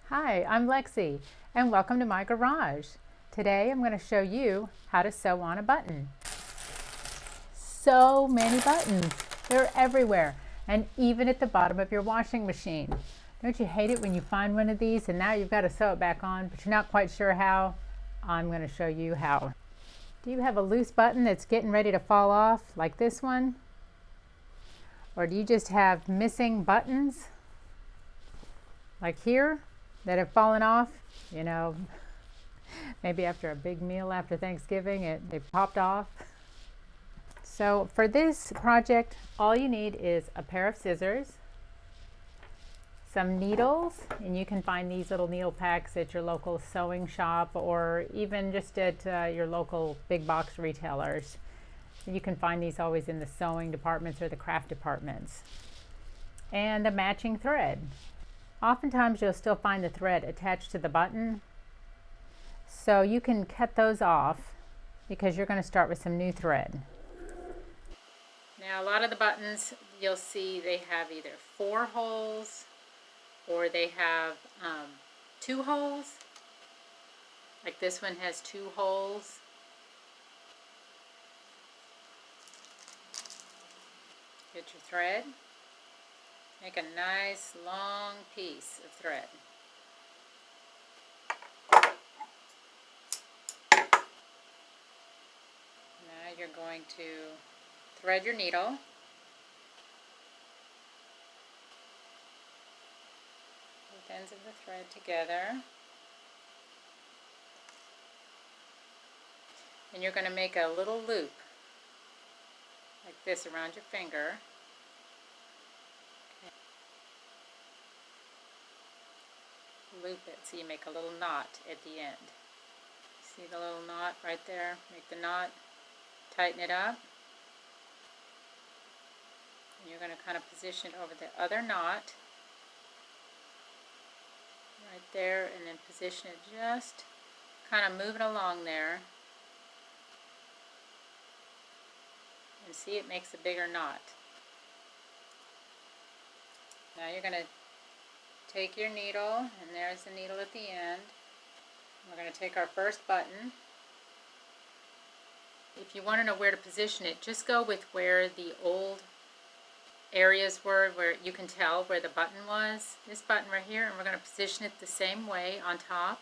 Hi, I'm Lexi, and welcome to my garage. Today I'm going to show you how to sew on a button. So many buttons. They're everywhere, and even at the bottom of your washing machine. Don't you hate it when you find one of these and now you've got to sew it back on, but you're not quite sure how? I'm going to show you how. Do you have a loose button that's getting ready to fall off, like this one? Or do you just have missing buttons, like here, that have fallen off? You know, maybe after a big meal after Thanksgiving, they popped off. So for this project, all you need is a pair of scissors, some needles, and you can find these little needle packs at your local sewing shop or even just at your local big box retailers. You can find these always in the sewing departments or the craft departments. And a matching thread. Oftentimes you'll still find the thread attached to the button, so you can cut those off because you're going to start with some new thread. Now a lot of the buttons you'll see they have either 4 holes or they have 2 holes. Like this one has 2 holes. Get your thread. Make a nice long piece of thread. Now you're going to thread your needle. Both ends of the thread together. And you're going to make a little loop like this around your finger. Okay. Loop it so you make a little knot at the end. See the little knot right there? Make the knot, tighten it up. And you're going to kind of position it over the other knot right there, and then position it just kind of move it along there. And see, it makes a bigger knot. Now you're going to take your needle, and there's the needle at the end. We're going to take our first button. If you want to know where to position it, just go with where the old areas were, where you can tell where the button was. This button right here, and we're going to position it the same way on top.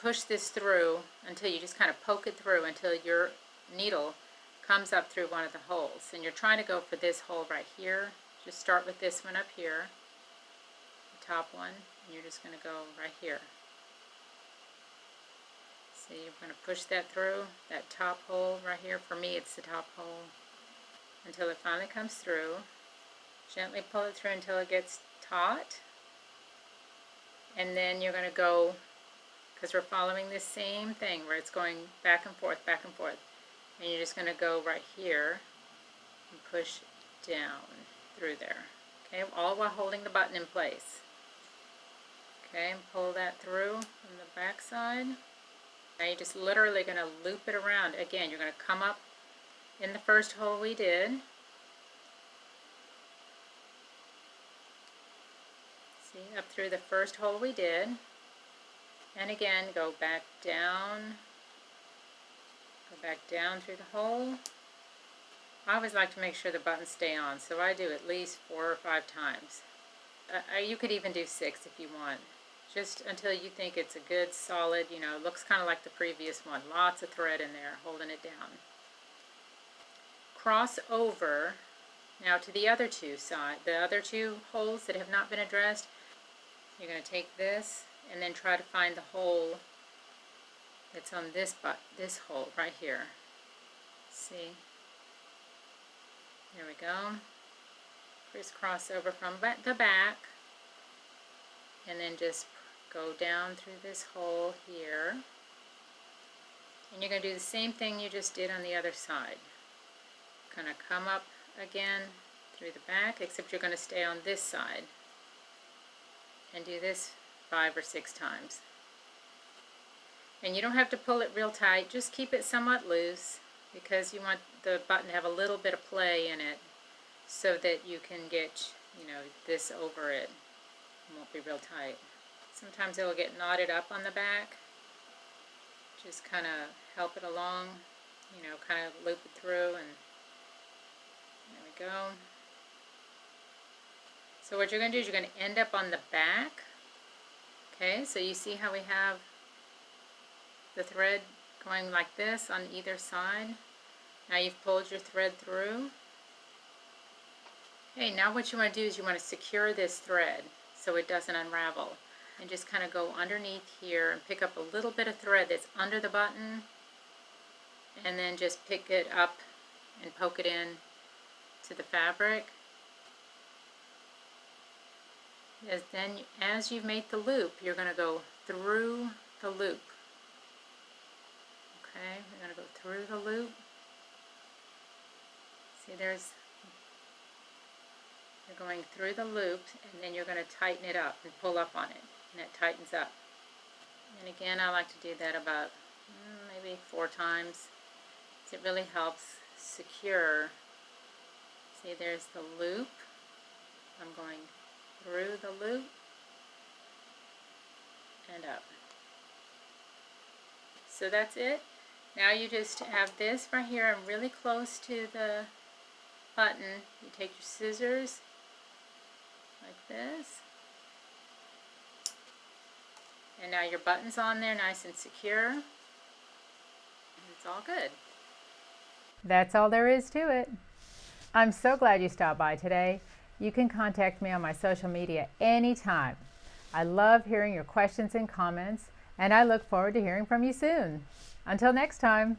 Push this through until you just kind of poke it through until your needle comes up through one of the holes. And you're trying to go for this hole right here. Just start with this one up here, the top one, and you're just going to go right here. See, you're going to push that through, that top hole right here. For me, it's the top hole, until it finally comes through. Gently pull it through until it gets taut. And then you're going to go, because we're following this same thing where it's going back and forth, and you're just going to go right here and push down through there. Okay, all while holding the button in place. Okay, and pull that through from the back side. Now you're just literally going to loop it around. Again, you're going to come up in the first hole we did. See, up through the first hole we did. And again, go back down through the hole. I always like to make sure the buttons stay on, so I do at least 4 or 5 times. You could even do 6 if you want. Just until you think it's a good, solid, looks kind of like the previous one. Lots of thread in there, holding it down. Cross over now to the other 2 sides, the other 2 holes that have not been addressed. You're going to take this and then try to find the hole that's on this hole right here. See? There we go. Crisscross over from the back, and then just go down through this hole here. And you're going to do the same thing you just did on the other side. Going to come up again through the back, except you're going to stay on this side and do this 5 or 6 times. And you don't have to pull it real tight, just keep it somewhat loose, because you want the button to have a little bit of play in it so that you can get, this over it. It won't be real tight. Sometimes it will get knotted up on the back. Just kind of help it along, you know, kind of loop it through, and there we go. So what you're going to do is you're going to end up on the back. Okay, so you see how we have the thread going like this on either side. Now you've pulled your thread through. Okay, now what you want to do is you want to secure this thread so it doesn't unravel. And just kind of go underneath here and pick up a little bit of thread that's under the button, and then just pick it up and poke it in to the fabric. As you've made the loop, you're going to go through the loop. Okay, we're going to go through the loop. See, you're going through the loop, and then you're going to tighten it up and pull up on it, and it tightens up. And again, I like to do that about maybe 4 times. It really helps secure. See, there's the loop. I'm going through the loop and up. So that's it. Now you just have this right here. I'm really close to the button. You take your scissors like this. And now your button's on there nice and secure. And it's all good. That's all there is to it. I'm so glad you stopped by today. You can contact me on my social media anytime. I love hearing your questions and comments, and I look forward to hearing from you soon. Until next time.